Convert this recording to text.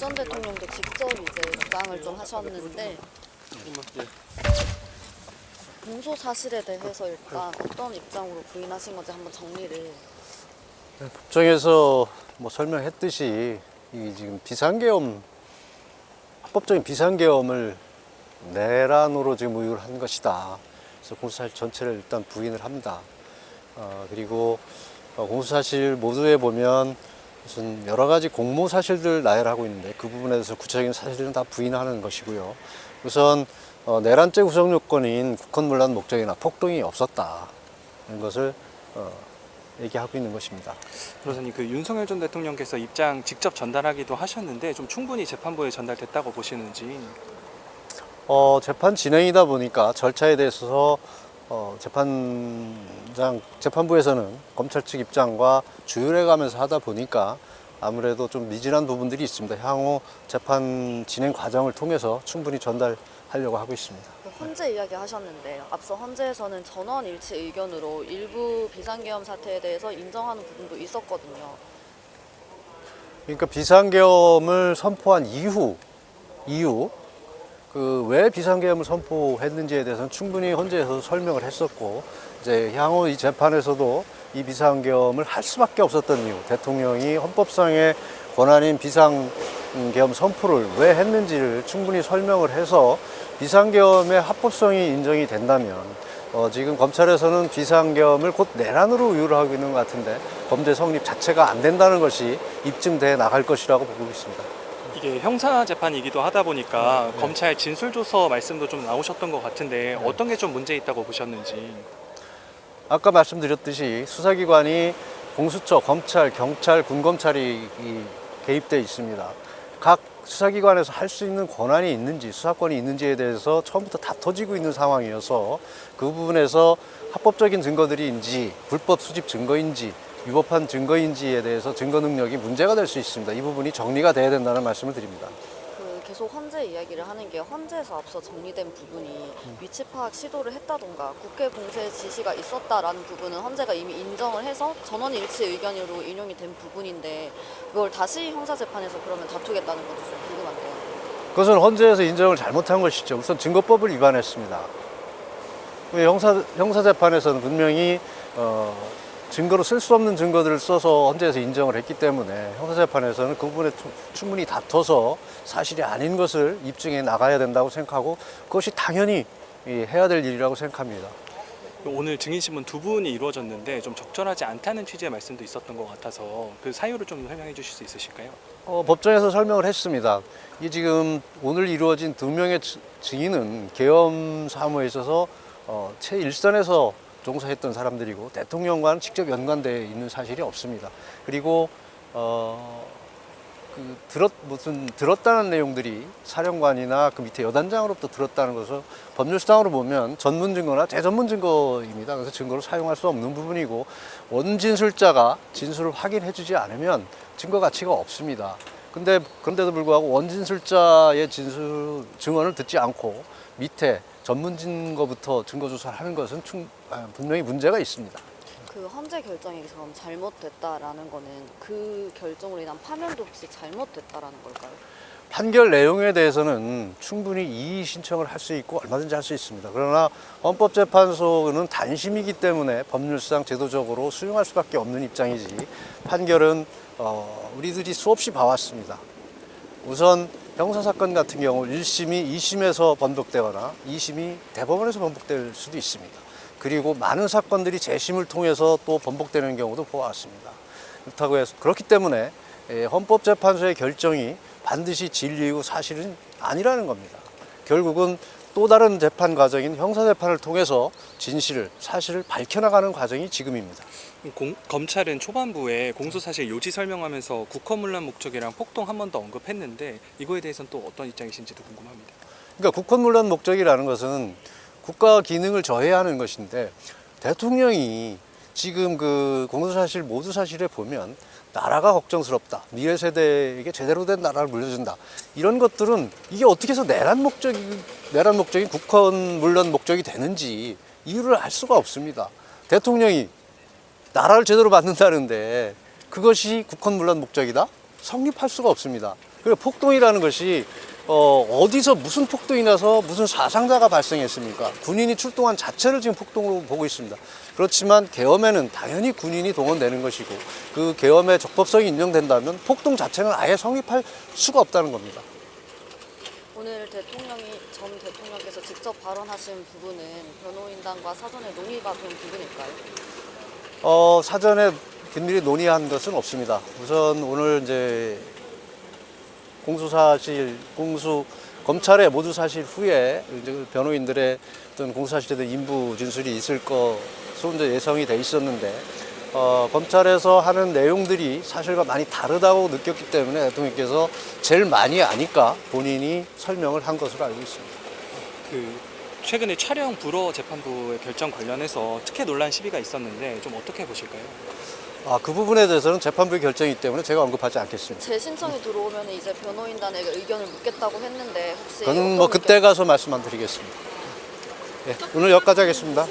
전 대통령도 직접 이제 입장을 좀 하셨는데 공소 사실에 대해서 일단 어떤 입장으로 부인하신 건지 한번 정리를. 법정에서 뭐 설명했듯이 이 지금 비상계엄, 합법적인 비상계엄을 내란으로 지금 의혹을 한 것이다. 그래서 공소사실 전체를 일단 부인을 합니다. 그리고 공소사실 모두에 보면 무슨 여러 가지 공모 사실들 나열하고 있는데 그 부분에 대해서 구체적인 사실은 다 부인하는 것이고요. 우선 내란죄 구성 요건인 국헌문란 목적이나 폭동이 없었다. 이런 것을 얘기하고 있는 것입니다. 변호사님, 그 윤석열 전 대통령께서 입장 직접 전달하기도 하셨는데 좀 충분히 재판부에 전달됐다고 보시는지. 재판 진행이다 보니까 절차에 대해서 재판부에서는 검찰 측 입장과 조율해 가면서 하다 보니까 아무래도 좀 미진한 부분들이 있습니다. 향후 재판 진행 과정을 통해서 충분히 전달하려고 하고 있습니다. 헌재 이야기 하셨는데 앞서 헌재에서는 전원 일치 의견으로 일부 비상계엄 사태에 대해서 인정하는 부분도 있었거든요. 그러니까 비상계엄을 선포한 이후 왜 비상계엄을 선포했는지에 대해서는 충분히 헌재에서 설명을 했었고, 이제 향후 이 재판에서도 이 비상계엄을 할 수밖에 없었던 이유, 대통령이 헌법상의 권한인 비상계엄 선포를 왜 했는지를 충분히 설명을 해서 비상계엄의 합법성이 인정이 된다면 지금 검찰에서는 비상계엄을 곧 내란으로 의유를 하고 있는 것 같은데 범죄 성립 자체가 안 된다는 것이 입증돼 나갈 것이라고 보고 있습니다. 이게 형사 재판이기도 하다 보니까 검찰 진술조서 말씀도 좀 나오셨던 것 같은데 어떤 게 좀 문제 있다고 보셨는지. 아까 말씀드렸듯이 수사기관이 공수처, 검찰, 경찰, 군검찰이 개입되어 있습니다. 각 수사기관에서 할 수 있는 권한이 있는지, 수사권이 있는지에 대해서 처음부터 다퉈지고 있는 상황이어서 그 부분에서 합법적인 증거들인지, 불법 수집 증거인지, 위법한 증거인지에 대해서 증거 능력이 문제가 될 수 있습니다. 이 부분이 정리가 돼야 된다는 말씀을 드립니다. 계속 헌재 이야기를 하는 게 헌재에서 앞서 정리된 부분이 위치 파악 시도를 했다던가 국회 공세 지시가 있었다라는 부분은 헌재가 이미 인정을 해서 전원 일치 의견으로 인용이 된 부분인데 그걸 다시 형사재판에서 그러면 다투겠다는 것도 좀 궁금한데요. 그것은 헌재에서 인정을 잘못한 것이죠. 우선 증거법을 위반했습니다. 형사재판에서는 분명히 증거로 쓸 수 없는 증거들을 써서 헌재에서 인정을 했기 때문에 형사재판에서는 그 부분에 충분히 다퉈서 사실이 아닌 것을 입증해 나가야 된다고 생각하고 그것이 당연히 해야 될 일이라고 생각합니다. 오늘 증인신문 두 분이 이루어졌는데 좀 적절하지 않다는 취지의 말씀도 있었던 것 같아서 그 사유를 좀 설명해 주실 수 있으실까요? 법정에서 설명을 했습니다. 이 지금 오늘 이루어진 두 명의 증인은 계엄 사무에 있어서 최일선에서 종사했던 사람들이고 대통령과는 직접 연관되어 있는 사실이 없습니다. 그리고 들었다는 내용들이 사령관이나 그 밑에 여단장으로부터 들었다는 것을 법률상으로 보면 전문 증거나 재전문 증거입니다. 그래서 증거로 사용할 수 없는 부분이고 원진술자가 진술을 확인해 주지 않으면 증거 가치가 없습니다. 그런데도 불구하고 원진술자의 증언을 듣지 않고 밑에 전문 증거부터 증거 조사를 하는 것은 분명히 문제가 있습니다. 그 헌재 결정이 그럼 잘못됐다라는 거는 그 결정으로 인한 파면도 혹시 잘못됐다라는 걸까요? 판결 내용에 대해서는 충분히 이의 신청을 할 수 있고 얼마든지 할 수 있습니다. 그러나 헌법재판소는 단심이기 때문에 법률상 제도적으로 수용할 수밖에 없는 입장이지 판결은 우리들이 수없이 봐왔습니다. 우선 형사사건 같은 경우 1심이 2심에서 번복되거나 2심이 대법원에서 번복될 수도 있습니다. 그리고 많은 사건들이 재심을 통해서 또 번복되는 경우도 보아왔습니다. 그렇기 때문에 헌법재판소의 결정이 반드시 진리이고 사실은 아니라는 겁니다. 결국은 또 다른 재판 과정인 형사재판을 통해서 진실을, 사실을 밝혀나가는 과정이 지금입니다. 검찰은 초반부에 공소사실 요지 설명하면서 국헌문란 목적이랑 폭동 한 번 더 언급했는데 이거에 대해서는 또 어떤 입장이신지도 궁금합니다. 그러니까 국헌문란 목적이라는 것은 국가 기능을 저해하는 것인데 대통령이 지금 그 공소사실 모두 사실에 보면 나라가 걱정스럽다, 미래 세대에게 제대로 된 나라를 물려준다, 이런 것들은 이게 어떻게 해서 내란 목적인 국헌문란 목적이 되는지 이유를 알 수가 없습니다. 대통령이 나라를 제대로 만든다는데 그것이 국헌문란 목적이다? 성립할 수가 없습니다. 그리고 폭동이라는 것이 어디서 무슨 폭동이 나서 무슨 사상자가 발생했습니까? 군인이 출동한 자체를 지금 폭동으로 보고 있습니다. 그렇지만 계엄에는 당연히 군인이 동원되는 것이고 그 계엄의 적법성이 인정된다면 폭동 자체는 아예 성립할 수가 없다는 겁니다. 오늘 전 대통령께서 직접 발언하신 부분은 변호인단과 사전에 논의가 된 부분일까요? 사전에 긴밀히 논의한 것은 없습니다. 우선 오늘 이제 검찰의 모두 사실 후에 이제 변호인들의 어떤 공소사실에 대한 인부 진술이 있을 것으로 이제 예상이 돼 있었는데 검찰에서 하는 내용들이 사실과 많이 다르다고 느꼈기 때문에 대통령께서 제일 많이 아니까 본인이 설명을 한 것으로 알고 있습니다. 최근에 촬영 불허 재판부의 결정 관련해서 특혜 논란 시비가 있었는데 좀 어떻게 보실까요? 그 부분에 대해서는 재판부의 결정이기 때문에 제가 언급하지 않겠습니다. 재신청이 들어오면 이제 변호인단에게 의견을 묻겠다고 했는데 혹시 그건 어떤 뭐 그때 가서 말씀 안 드리겠습니다. 네, 오늘 여기까지 하겠습니다.